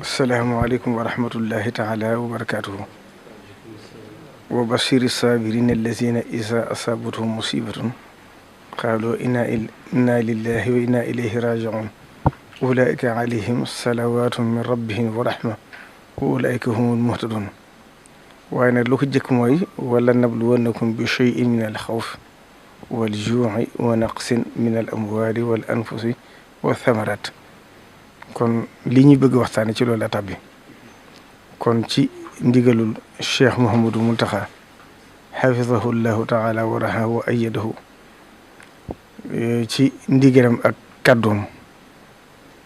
asalaamaaleykum wa rahmatullahi taala wa barakaatuhu. wa bashiri saabirina allazina isa asabathum musibatun qaalu inna lillahi wa inna ilayhi rajiun ulaika alayhim salawatun min rabbihim wa rahma wa ulaika humul muhtadun. waaye nag lu ko jëkk mooy wala nabluwannakum bi cheyin min al xawf wal juuci wa naqsin min al amwali wal anfusi wa thamarat. kon li ñuy bëgg waxtaane ci loolu la tàbbi kon ci ndigalul cheikh Mouhamadou Mountakha xafidahu llahu taala wa rahahu wa ayyadahu ci ndigalam ak kàddoom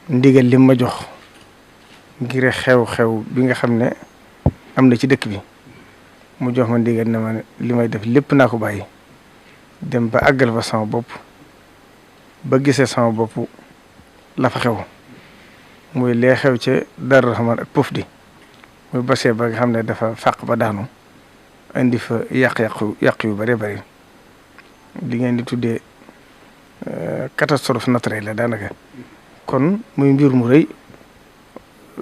ndigal li ma jox ngir xew-xew bi nga xam ne am na ci dëkk bi mu jox ma ndigal ne ma li may def lépp naa ko bàyyi dem ba àggal fa sama bopp ba gisee sama bopp la fa xew muy lee xew ca Darou Rahman ak Pof di muy basee ba nga xam ne dafa fàq ba daanu indi fa yàq yu bare bare li ngeen di tuddee catastrophe naturelle la daanaka. kon muy mbir mu rëy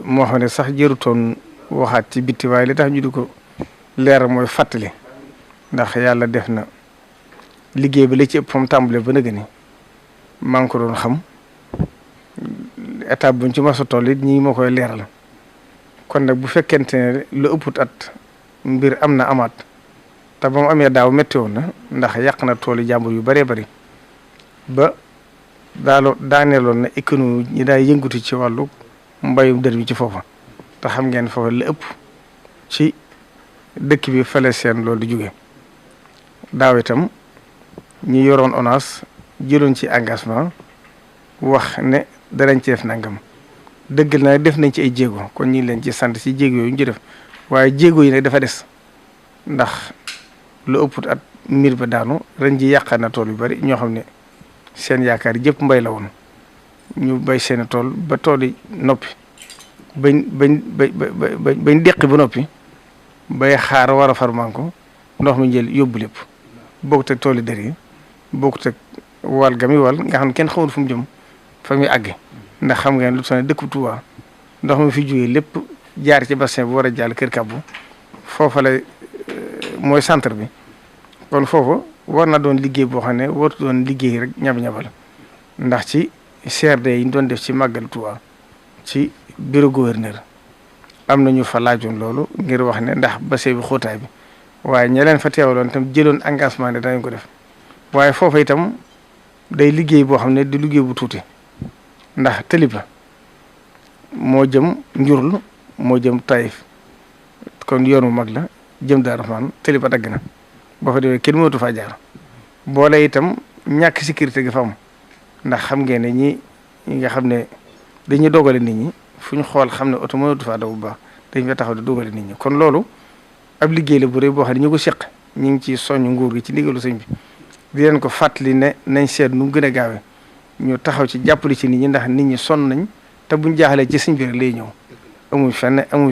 moo xam ne sax jërutoon waxaat ci bitti waaye li tax ñu di ko leer mooy fàttali ndax yàlla def na liggéey bi la ci ëpp fa mu tàmbalee ba nëgë ni maa ngi ko doon xam étape buñ ci mos a toll it ñii moo koy leeral kon nag bu fekkente ne lu ëpput at mbir am na amaat te ba mu amee daaw métti woon na ndax yàq na tooli jàmbur yu bëree bëri ba daaneeloon na économie ñi daay yëngutu ci wàllu mbayum dër bi ci foofa te xam ngeen foofa la ëpp ci dëkk bi fale seen loolu di jóge daaw itam ñi yoroon ONAS jëloon ci engagement wax ne danañ ci def nangam dëggal na def nañ ci ay jéego kon ñu ngi leen ci sant ci jéego yooyu ñu ci def waaye jéego yi nag dafa des ndax lu ëpp at mbir ba daanu ren ji yàqaat na tool yu bari ñoo xam ne seen yaakaar jëpp mbay la woon ñu bay seen tool ba tool yi noppi bañ deqi ba noppi bay xaar war a farmanko ndox mi jël yóbbu lépp bokkut ak tool yi dër yi bokkut ak wal ga mi wal nga xam ne kenn xamul fu mu jëm fa muy àgg ndax xam ngeen lu tax ne dëkku Tuuba ndox mi fi jógee lépp jaar ci bassin bu war a jàll Kër Kàbbu foofa la mooy centre bi kon foofu war na doon liggéey boo xam ne wartu doon liggéey rek ñab-ñabal ndax ci CRD yi ñu doon def ci màggal Tuuba ci bureau gouverneur am na ñu fa laajoon loolu ngir wax ne ndax bassin bi xóotaay bi waaye ña leen fa teewaloon itam jëloon engagement ne danañ ko def waaye foofa itam day liggéey boo xam ne di liggéey bu tuuti. ndax tëlib la moo jëm njurul moo jëm Taïf kon yoonu mag la jëm Darou Rahman tëlib a dagg na boo fa demee kenn mënatu faa jaar boole itam ñàkk sécurité ga fa am ndax xam ngeen ne ñi nga xam ne dañuy dogale nit ñi fu ñu xool xam ne oto mënatu faa daw bu baax dañ fa taxaw di dogale nit ñi kon loolu ab liggéey la bu rëy boo xam ne ñu ko seq ñu ngi ci soññ nguur gi ci ndigalu sëñ bi di leen ko fàttali ne nañ seet nu mu gën a gaawee ñu taxaw ci jàppale ci nit ñi ndax nit ñi sonn nañ te buñ jaaxalee ci sëñ bi rek lay ñëw amuñ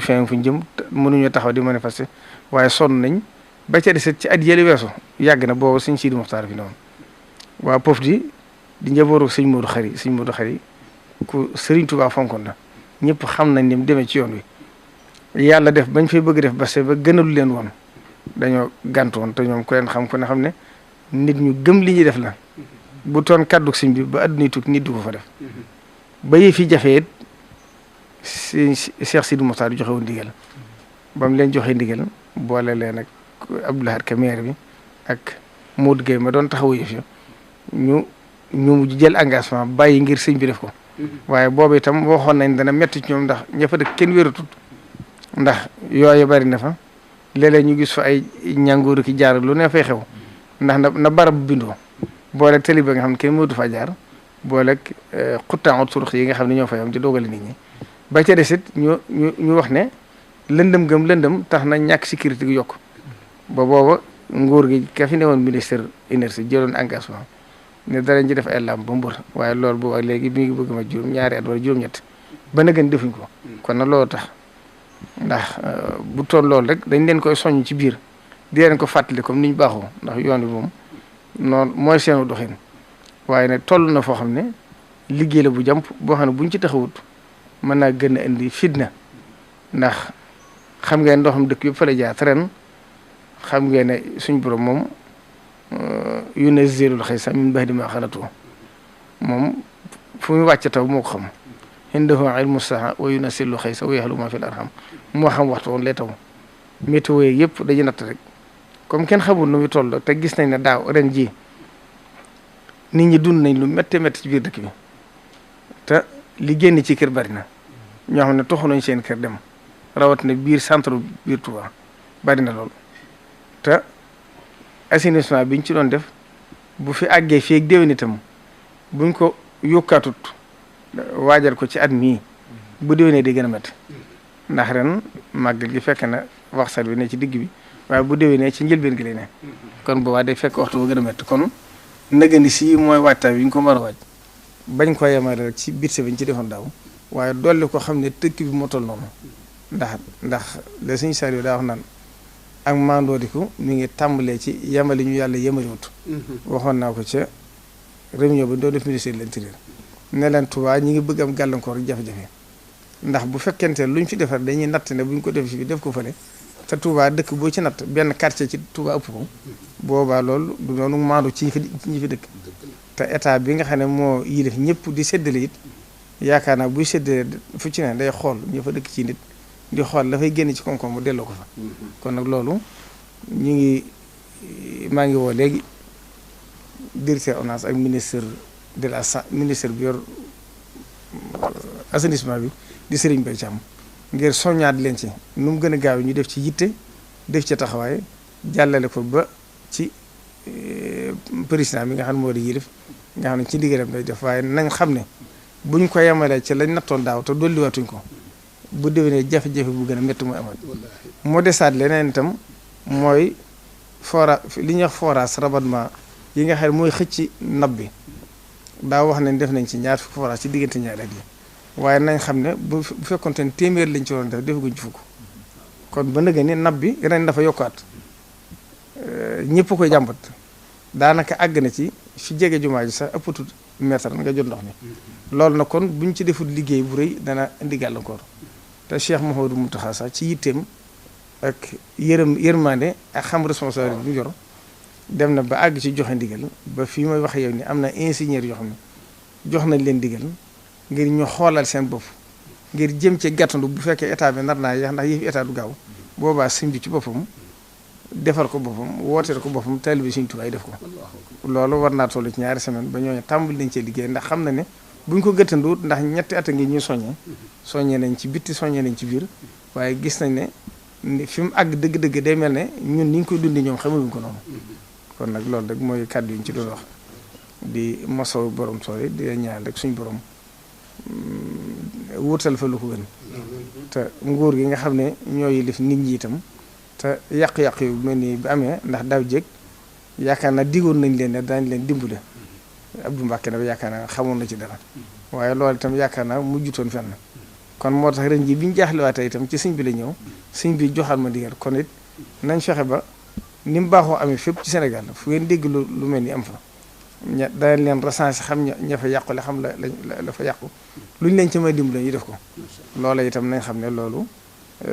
fenn fuñ jëm mënuñoo taxaw di manifester waaye sonn nañ ba ca deset ci at yële weesu yàgg na boobu sëñ Sidi Muxtaar fi ne woon waa Pof di njabooru sëñ Modou Xari ku Sëriñ Tuubaa fonkoon la ñëpp xam nañ ni mu demee ci yoon wi yàlla def bañ fay bëgg def parce que ba gënalu leen woon dañoo gàntu woon te ñoom ku leen xam ku ne xam ne nit ñu gëm li ñuy def la bu toon kàddu sëñ bi ba àdduna tukki nit du ko fa def ba yëf yi jafe it Cheikh Sidi Mokhtar joxe woon ndigal ba mu leen joxe ndigal boole leen ak Abdoulaye Ka maire bi ak Modou Gueye ma doon taxawu yëf ya ñu mujj jël engagement bàyyi ngir sëñ bi def ko waaye boobu itam waxoon nañ dana metti ci ñoom ndax ña fa dëkk kenn wératut ndax yooyu bari na fa léeg-léeg ñu gis fa ay ñàngooru ki jaar lu ne fay xew ndax na barab bindoo booleeg tëli ba nga xam ne kenn mënatu faa jaar booleeg xuttaan surux yi nga xam ne ñoo fay am di dogale nit ñi ba ca desit ñu wax ne lëndëm tax na ñàkk sécurité gi yokk ba booba nguur gi ka fi newoon ministère énergie jëloon engagement ne darañ ci def ay làmp ba mbër waaye loolu boobu ak léegi mi ngi bëgg ma ñaari at wala juróom-ñett ba na gën defuñ ko kon nag loolu tax ndax bu toll loolu rek dañ leen koy soññ ci biir di leen ko fàttali comme ni ñu baaxoo ndax yoon wi moom noonu mooy seenu doxin waaye nag toll na foo xam ne liggéey la bu jàmp boo xam ne buñ ci taxawut mën naa gën a indi fitna ndax xam ngeen ndoxam dëkk yëpp fa la jaar ren xam ngeen ne suñ borom moom yunazzilul ghaytha min ba'di ma qanatu moom fu muy wàcc taw moo ko xam indahu ilmu saa wa yunazzilul ghaytha wa ya'lamu ma fil arham moo xam waxtu woon lay taw météo yëpp dañuy natt rek comme kenn xamul nu muy toll te gis nañ ne daaw ren ji nit ñi dund nañ lu méttee métti ci biir dëkk bi te li génn ci kër bari na ñoo xam ne toxu nañ seen kër dem rawatina biir centre biir Touba bari na lool te assainissement biñ ci doon def bu fi àggee fii ak déwén itam buñ ko yokkaatut waajal ko ci at mii bu déwénee di gën a métti ndax ren màggal gi fekk na waxsal bi ne ci digg bi waaye bu déwénee ci njëlbeen gi lay ne kon boobaa day fekk waxtu ba gën a métti kon nëgëni si mooy waajtaay bi ñu ko mën a waaj bañ ko yemale rek ci budget bi ñu ci defoon daaw waaye dolli ko xam ne tëkk bi moo toll noonu ndax le suñu sariyo daa wax naan ak mandoodiku mi ngi tàmbalee ci yemali ñu yàlla yemaliwut waxoon naa ko ca réunion bi doo def ministère de l'intérieur ne leen Touba ñi ngi bëgg am gàllankoor jafe-jafe ndax bu fekkente lu ñu fi defar dañuy natt ne bu ñu ko def fi def ko fële te Touba dëkk boo ci natt benn quartier ci Touba ëpp ko boobaa loolu du doonu maandu ci ñi fi dëkk te état bi nga xam ne moo yilif ñëpp di séddale it yaakaar naa buy séddale fu ci ne day xool ña fa dëkk ci nit di xool dafay génn ci koom-koom mu delloo ko fa kon nag loolu maa ngi woo léegi directeur ONAS ak ministre bi yor assainissement bi di Serigne Mbaye Thiam ngir soññaat leen ci nu mu gën a gaaw ñu def ci yitte def ci taxawaay jàllale ko ba ci président bi nga xam ne moo di yilif nga xam ne ci ndigalam day def waaye nañ xam ne buñ ko yemalee ci lañ nattoon daaw te dolliwaatuñ ko bu déwénee jafe-jafe bu gën a métti mooy amal moo desaat leneen itam mooy li ñuy wax forage rabattement yi nga xam ne mooy xëcc nab bi daa wax ne def nañ ci ñaar fukki forage ci diggante ñaari at yi waaye nañ xam ne bu fekkonte ne téeméer lañ ci waroon def defaguñ ci fukk kon ba nëgë ni nab bi ren dafa yokkaat ñëpp koy jàmbat daanaka àgg na ci fi jege jumaa ji sax ëppatul mètre nga jot ndox mi loolu na kon buñ ci deful liggéey bu rëy dana indi gàllankoor te Cheikh Mouhamadou Mountakha sax ci yitteem ak yërmande ak xam responsabilité bi mu yor dem na ba àgg ci joxe ndigal ba fii may wax yow ni am na ingénieur yoo xam ne jox nañ leen ndigal ngir ñu xoolal seen bopp ngir jëm ci gàttandu bu fekkee état bi nar naa yeex ndax yëfi état du gaaw boobaa sëñ bi ci boppam defar ko boppam wooteel ko boppam taalibe Sëñ Tuubaa def ko loolu war naa toll ci ñaari semaine ba ñooñu tàmbali nañ cee liggéey ndax xam na ne buñ ko gëttanduwut ndax ñetti at a ngi ñuy soññee nañ ci bitti soññee nañ ci biir waaye gis nañ ne fi mu àgg dëgg-dëgg day mel ne ñun ni ñu koy dundi ñoom xamaluñ ko noonu kon nag loolu rek mooy kàddu yi ñu ci doon wax di mosaw borom tool yi di ñaan rek suñ borom wutal fa lu ko gën te nguur gi nga xam ne ñoo yilif nit ñi itam te yàq-yàq yu mel ni bi amee ndax daaw jéeg yaakaar naa digoon nañ leen ne daañu leen dimbale Abdou Mbacke nag yaakaar naa xamoon na ci dara waaye loolu itam yaakaar naa mujjutoon fenn kon moo tax ren ji bi ñu jaaxlewaatee itam ci sëñ bi la ñëw sëñ bi joxaat ma digal kon it nañ fexe ba ni mu baaxoo amee fépp ci Sénégal fu ngeen dégg lu mel ni am fa danañ leen recensé xam ña fa yàqule xam la fa yàqu luñ leen ci may dimbale ñu def ko loola itam nañ xam ne loolu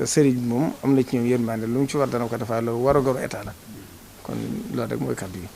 sëriñ bi moom am na ci ñoom yërmande lu mu ci war dana ko defaa loolu war a goru état la kon loolu rek mooy kàddu yi